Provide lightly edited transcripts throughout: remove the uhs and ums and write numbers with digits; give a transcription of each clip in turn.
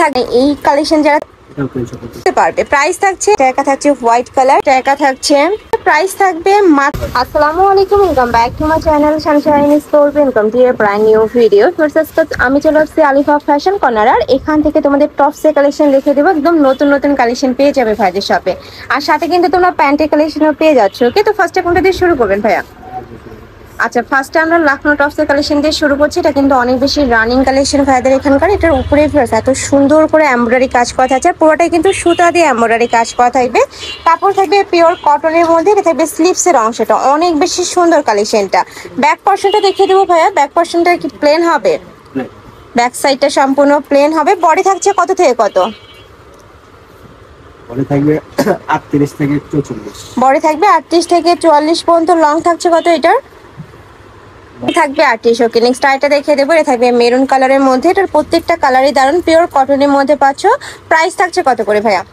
থাকে এই কালেকশন যারা করতে পারবে। প্রাইস থাকছে টাকা থাকছে হোয়াইট কালার, টাকা থাকছে প্রাইস থাকবে মাত্র। আসসালামু আলাইকুম, welcome back to my channel Sunshine store, welcome to A brand new video. আমি চলে আসছি আলিফা ফ্যাশন কর্নার, আর এখান থেকে তোমাদের টপসের কালেকশন দেখে দেবো। একদম নতুন নতুন কালেকশন পেয়ে যাবে ভাইদের শপে, আর সাথে কিন্তু তোমরা প্যান্টের কালেকশনও পেয়ে যাচ্ছ। ওকে, তো ফার্স্টে কোনটা দিয়ে শুরু করবেন ভাইয়া? আচ্ছা, ফার্স্টে আমরা লখনৌ টপসের কালেকশন দিয়ে শুরু করছি। এটা কিন্তু অনেক বেশি রানিং কালেকশন ভাইদের এখানকার। এটার উপরে এত সুন্দর করে এমব্রয়ডারি কাজ করা থাকছে, পুরোটাই কিন্তু সুতা দিয়ে এমব্রয়ডারি কাজ করা থাকবে। কাপড় থাকবে পিওর কটনের মধ্যে, এটা থাকবে স্লিভসের অংশটা অনেক বেশি সুন্দর কালেকশনটা। ব্যাক পোর্শনটা দেখিয়ে দেবো ভাইয়া। ব্যাক পোর্শনটা কি প্লেন হবে? ব্যাক সাইডটা সম্পূর্ণ প্লেন হবে। বডি থাকছে কত থেকে কত? বডি থাকবে 38 থেকে 44। বডি থাকবে 38 থেকে 44 পর্যন্ত। লং থাকছে কত এটার? থাকবে 38। ওকে, নেক্সট আইটা দেখিয়ে দেবো। এটা থাকবে মেরুন কালারের মধ্যে। এটার প্রত্যেকটা কালারই দারুন, পিওর কটনের মধ্যে পাচ্ছ। প্রাইস থাকছে কত করে ভাইয়া?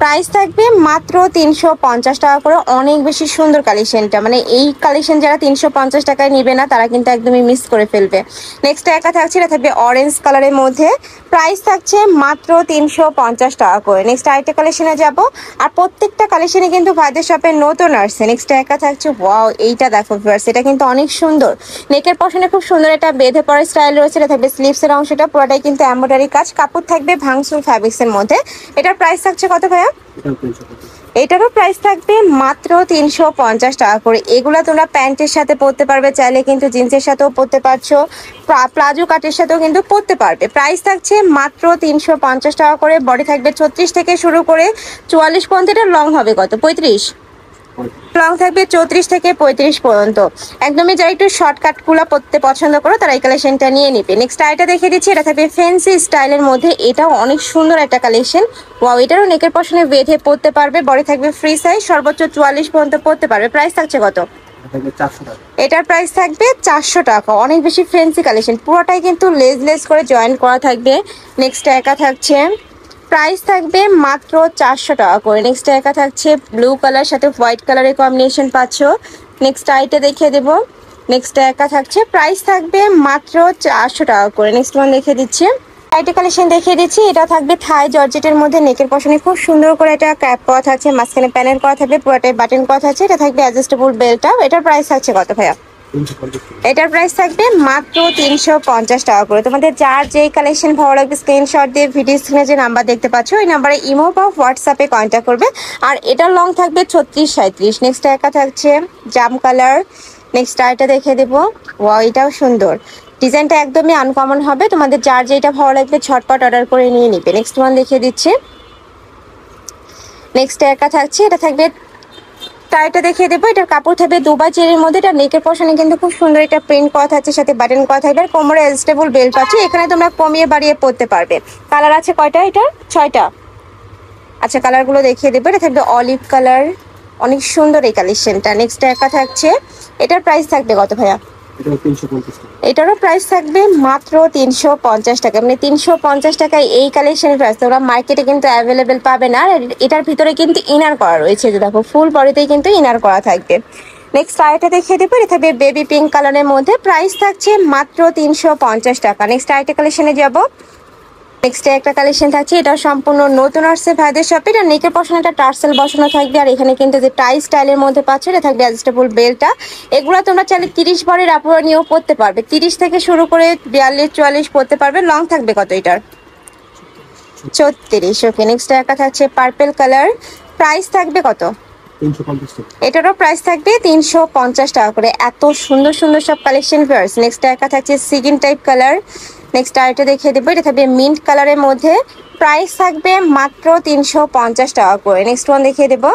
প্রাইস থাকবে মাত্র 350 টাকা করে। অনেক বেশি সুন্দর কালেকশনটা, মানে এই কালেকশন যারা 350 টাকায় নিবে না তারা কিন্তু একদমই মিস করে ফেলবে। নেক্সট একা থাকছে, এটা থাকবে অরেঞ্জ কালারের মধ্যে। প্রাইস থাকছে মাত্র 350 টাকা করে। নেক্সট আরেকটা কালেকশনে যাব, আর প্রত্যেকটা কালেকশনে কিন্তু ভাইদের শপে নতুন আসছে। নেক্সট একা থাকছে, ওয়াও এইটা দেখো ভিউয়ার্স, এটা কিন্তু অনেক সুন্দর। নেকের পশনে খুব সুন্দর একটা বেঁধে পড়া স্টাইল রয়েছে। এটা থাকবে স্লিভসের অংশটা পুরোটাই কিন্তু এমব্রয়ডারি কাজ। কাপড় থাকবে ভাঙচুর ফ্যাব্রিক্সের মধ্যে। এটার প্রাইস থাকছে কত ভাইয়া? এটারও প্রাইস থাকবে মাত্র 350 টাকা করে। এগুলা তোমরা প্যান্টের সাথে পরতে পারবে, চাইলে কিন্তু জিন্সের সাথেও পরতে পারছো, প্লাজো কাটের সাথেও কিন্তু পরতে পারবে। প্রাইস থাকছে মাত্র 350 টাকা করে। বডি থাকবে 36 থেকে শুরু করে 44 পর্যন্ত। এটা লং হবে কত? 35। লং থাকবে 34 থেকে 35 পর্যন্ত। একদমই যারা একটু শর্টকাটগুলো পরতে পছন্দ করো তারা এই কালেকশনটা নিয়ে নিবে। নেক্সট আইটা দেখিয়ে দিচ্ছি। এটা থাকবে ফ্যান্সি স্টাইলের মধ্যে। এটাও অনেক সুন্দর একটা কালেকশন। ওয়াও, এটারও নেকের পশনে বেঁধে পরতে পারবে। বডি থাকবে ফ্রি সাইজ, সর্বোচ্চ 44 পর্যন্ত পরতে পারবে। প্রাইস থাকছে কত? এটার প্রাইস থাকবে 400 টাকা। অনেক বেশি ফ্যান্সি কালেকশন, পুরোটাই কিন্তু লেস করে জয়েন করা থাকবে। নেক্সট একা থাকছে, প্রাইস থাকবে মাত্র 400 টাকা করে। নেক্সট একা থাকছে ব্লু কালার সাথে হোয়াইট কালারের কম্বিনেশন পাচ্ছ। নেক্সট আইটা দেখিয়ে দেবো। নেক্সট একা থাকছে, প্রাইস থাকবে মাত্র 400 টাকা করে। নেক্সট ওয়ান দেখিয়ে দিচ্ছি। আইটা কালেকশন দেখিয়ে দিচ্ছি। এটা থাকবে থাই জর্জেটের মধ্যে। নেকের পশনে খুব সুন্দর করে এটা ক্যাপ করা থাকছে, মাঝখানে প্যানেল করা থাকবে, পুরোটাই বাটন করা থাকছে। এটা থাকবে অ্যাডজাস্টেবল বেল্টটা। এটার প্রাইস থাকছে কত ভাইয়া? এটার প্রাইস থাকবে মাত্র 350 টাকা করে। তোমাদের যার যেই কালেকশন ভালো লাগবে স্ক্রিনশট দিয়ে ভিডিও স্ক্রিনে যে নাম্বার দেখতে পাচ্ছ ওই নাম্বারে ইমো বা হোয়াটসঅ্যাপে কন্ট্যাক্ট করবে। আর এটার লং থাকবে 36-37। নেক্সট একা থাকছে জাম কালার। নেক্সট আইটা দেখে দেবো। ওয়াও, এটাও সুন্দর, ডিজাইনটা একদমই আনকমন হবে। তোমাদের যার যেটা ভালো লাগবে ঝটপট অর্ডার করে নিয়ে নিবে। নেক্সট ওয়ান দেখিয়ে দিচ্ছি। নেক্সট একা থাকছে, এটা থাকবে টাইটা দেখিয়ে দেবো। এটার কাপড় থাকবে দুবাই চেরির মধ্যে। এটা নেকের পশনে কিন্তু খুব সুন্দর একটা প্রিন্ট করা থাকছে, সাথে বাটন করা থাকবে, আর কোমরে অ্যাডজাস্টেবল বেল্ট পাচ্ছি। এখানে তোমরা কমিয়ে বাড়িয়ে পরতে পারবে। কালার আছে কয়টা? এটার 6টা। আচ্ছা, কালারগুলো দেখিয়ে দেবো। এটা থাকবে অলিভ কালার, অনেক সুন্দর এই কালেকশনটা। নেক্সট একা থাকছে, এটার প্রাইস থাকবে কত ভাইয়া? এটারও প্রাইস থাকবে মাত্র 350 টাকা। মানে 350 টাকায় এই কালেকশনের প্রাইস তোমরা মার্কেটে কিন্তু অ্যাভেলেবেল পাবে না। আর এটার ভিতরে কিন্তু ইনার করা রয়েছে, যে দেখো ফুল বডিতেই কিন্তু ইনার করা থাকবে। নেক্সট আইটা দেখিয়ে দেবো। এটা থাকবে বেবি পিঙ্ক কালারের মধ্যে। প্রাইস থাকছে মাত্র 350 টাকা। নেক্সট আইটা কালেকশনে যাব। নেক্সট একটা কালেকশন থাকছে, এটা সম্পূর্ণ নতুন আসছে ভাইদের শপে। এটা নেকের পশনে একটা টার্সেল বসানো থাকবে, আর এখানে কিন্তু যে টাই স্টাইলের মধ্যে পাচ্ছে এটা থাকবে অ্যাডজাস্টেবল বেল্টটা। এগুলো তোমরা চাইলে 30 ভরের আপুরা নিয়েও পরতে পারবে। 30 থেকে শুরু করে 42-44 পরতে পারবে। লং থাকবে কত এটার? 36। ওকে, নেক্সট একটা থাকছে পার্পেল কালার। প্রাইস থাকবে কত? এটারও প্রাইস থাকবে 350 টাকা করে। এত সুন্দর সুন্দর সব কালেকশন ভিউয়ার্স। নেক্সট একটা থাকছে সিগিন টাইপ কালার। নেক্সট আরেকটা দেখিয়ে দেবো। এটা থাকবে মিন্ট কালারের মধ্যে। প্রাইস থাকবে মাত্র 350 টাকা করে। নেক্সট ওয়ান দেখিয়ে দেবো।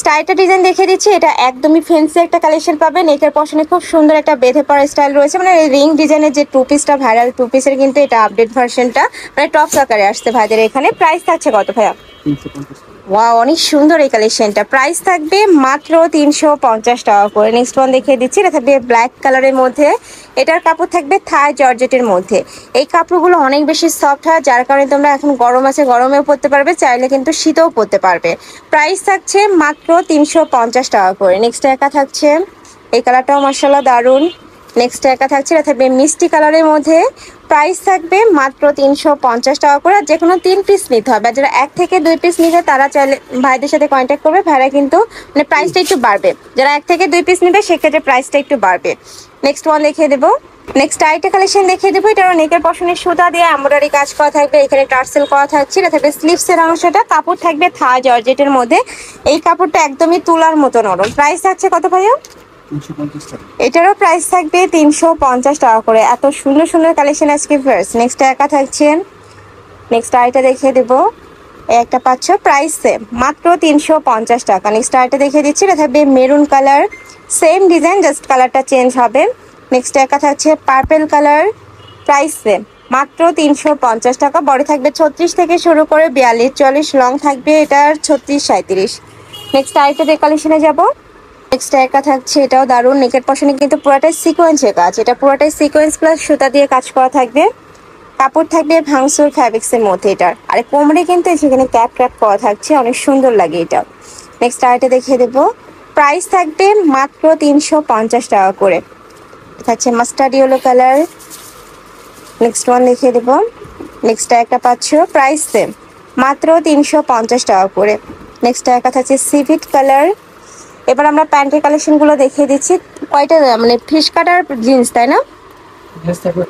স্টাইলটা ডিজাইন দেখিয়ে দিচ্ছি। এটা একদমই ফ্যান্সি একটা কালেকশন পাবে। নেকের পশনে খুব সুন্দর একটা বেঁধে পড়া স্টাইল রয়েছে, মানে রিং ডিজাইনের যে টু পিসটা ভাইরাল টু পিসের কিন্তু এটা আপডেট ভার্সনটা, মানে টপ আকারে আসছে ভাইদের এখানে। প্রাইস থাকছে কত ভাইয়া? ওয়াও, অনেক সুন্দর এই কালেকশনটা। প্রাইস থাকবে মাত্র 350 টাকা করে। নেক্সট ওয়ান দেখিয়ে দিচ্ছি। এটা থাকবে ব্ল্যাক কালারের মধ্যে। এটার কাপড় থাকবে থাই জর্জেটের মধ্যে। এই কাপড়গুলো অনেক বেশি সফট হয়, যার কারণে তোমরা এখন গরম আছে গরমেও পরতে পারবে, চাইলে কিন্তু শীতেও পরতে পারবে। প্রাইস থাকছে মাত্র 350 টাকা করে। নেক্সট একা থাকছে, এই কালারটাও মাশাআল্লাহ দারুন। নেক্সট একা থাকছে, এটা থাকবে মিষ্টি কালারের মধ্যে। প্রাইস থাকবে মাত্র 350 টাকা করে। আর যে কোনো 3 পিস নিতে হবে। আর যারা 1 থেকে 2 পিস নিবে তারা চাইলে ভাইদের সাথে কন্ট্যাক্ট করবে, ভাইরা কিন্তু মানে প্রাইসটা একটু বাড়বে। যারা 1 থেকে 2 পিস নিবে সেক্ষেত্রে প্রাইসটা একটু বাড়বে। নেক্সট ওয়ান দেখিয়ে দেবো। নেক্সট আইটা কালেকশন দেখিয়ে দেবো। এটারও নেকের পশনের সুতা দিয়ে এমব্রয়ডারি কাজ করা থাকবে, এখানে টার্সেল করা থাকছে। এটা থাকবে স্লিভসের অংশটা, কাপড় থাকবে থাই জর্জেটের মধ্যে। এই কাপড়টা একদমই তুলার মতো নরম। প্রাইস আছে কত ভাইয়া? 350 টাকা। এটারও প্রাইস থাকবে 350 টাকা করে। এত সুন্দর সুন্দর কালেকশন আজকে ফার্স্ট। নেক্সট একা থাকছেন। নেক্সট আইটা দেখিয়ে দেবো। একটা পাচ্ছ প্রাইস সেম মাত্র 350 টাকা। নেক্সট আইটা দেখিয়ে দিচ্ছি। এটা থাকবে maroon colour, same design just কালারটা চেঞ্জ হবে। নেক্সট একা থাকছে পার্পেল কালার, প্রাইস সেম মাত্র 350 টাকা। বড় থাকবে 36 থেকে শুরু করে 42 44, লং থাকবে এটার 36 37। নেক্সট আইটা দিয়ে কালেকশনে যাবো। নেক্সট একা থাকছে, এটাও দারুণ। নেকের পশনে কিন্তু পুরোটাই সিকোয়েন্সের কাজ, এটা পুরোটাই সিকোয়েন্স প্লাস সুতা দিয়ে কাজ করা থাকবে। কাপড় থাকবে ভাংসুর ফ্যাব্রিক্সের মধ্যে এটার। আর কোমরে কিন্তু সেখানে ক্যাপ ক্যাপ করা থাকছে, অনেক সুন্দর লাগে এটা। নেক্সট আইটা দেখিয়ে দেবো। প্রাইস থাকবে মাত্র 350 টাকা করে। থাকছে mustard yellow colour. Next one দেখিয়ে দেবো। নেক্সট একটা পাচ্ছ প্রাইস সেম মাত্র 350 টাকা করে। নেক্সট একটা থাকছে সিভিট কালার। এবার আমরা প্যান্টের কালেকশনগুলো দেখিয়ে দিচ্ছি। কয়টা মানে ফিশ কাটার জিন্স, তাই না?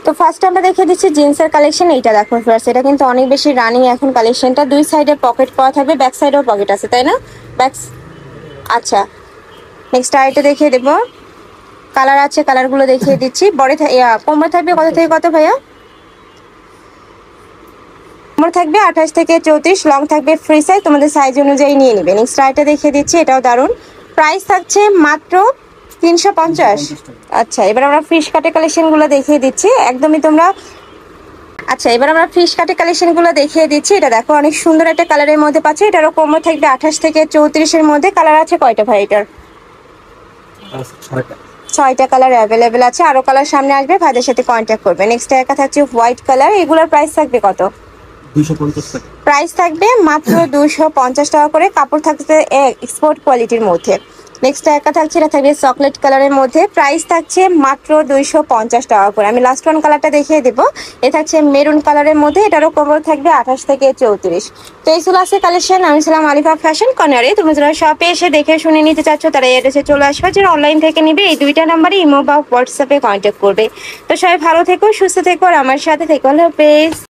তো ফার্স্ট আমরা দেখিয়ে দিচ্ছি জিন্সের কালেকশন। এইটা দেখো ফার্স্ট, এটা কিন্তু অনেক বেশি রানিং এখন কালেকশনটা। দুই সাইডে পকেট করা থাকবে, ব্যাক সাইডেও পকেট আছে, তাই না? আচ্ছা, নেক্সট আইটা দেখিয়ে দেবো। কালার আছে, কালারগুলো দেখিয়ে দিচ্ছি। বড় কোমর থাকবে কত থেকে কত ভাইয়া? কোমর থাকবে 28 থেকে 34, লং থাকবে ফ্রি সাইজ, তোমাদের সাইজ অনুযায়ী নিয়ে নেবে। নেক্সট আইটা দেখিয়ে দিচ্ছি, এটাও দারুণ। প্রাইস থাকছে মাত্র 350। আচ্ছা, এবার আমরা ফিশ কাটের কালেকশনগুলো দেখিয়ে দিচ্ছি একদমই তোমরা। আচ্ছা, এবার আমরা ফিশ কাটের কালেকশনগুলো দেখিয়ে দিচ্ছি। এটা দেখো অনেক সুন্দর একটা কালারের মধ্যে পাচ্ছ। এটারও কোমর থাকবে 28 থেকে 34-এর মধ্যে। কালার আছে কয়টা ভাই এটার? 6টা কালার অ্যাভেলেবেল আছে। আরো কালার সামনে আসবে, ভাইদের সাথে কন্ট্যাক্ট করবে। নেক্সট একা থাকছে হোয়াইট কালার। এগুলোর প্রাইস থাকবে কত? 250 টাকা। প্রাইস থাকবে মাত্র 250 টাকা করে। কাপড় থাকছে এক্সপোর্ট কোয়ালিটির মধ্যে। নেক্সট একটা থাকছে, এটা থাকবে চকলেট কালারের মধ্যে। প্রাইস থাকছে মাত্র 250 টাকা করে। আমি লাস্ট ওয়ান কালারটা দেখিয়ে দেবো। এ থাকছে মেরুন কালারের মধ্যে, এটারও কোমর থাকবে 28 থেকে 34। তো এই ছিল আছে কালেকশন। আমি ছিলাম আলিফা ফ্যাশন কর্নারে। তুমি যারা শপে এসে দেখে শুনে নিতে চাচ্ছ তারা এড্রেসে চলে আসবে। যারা অনলাইন থেকে নিবে এই দুইটা নাম্বারে ইমো বা হোয়াটসঅ্যাপে কন্ট্যাক্ট করবে। তো সবাই ভালো থেকো, সুস্থ থেকো, আর আমার সাথে থেকো। আল্লাহ হাফেজ।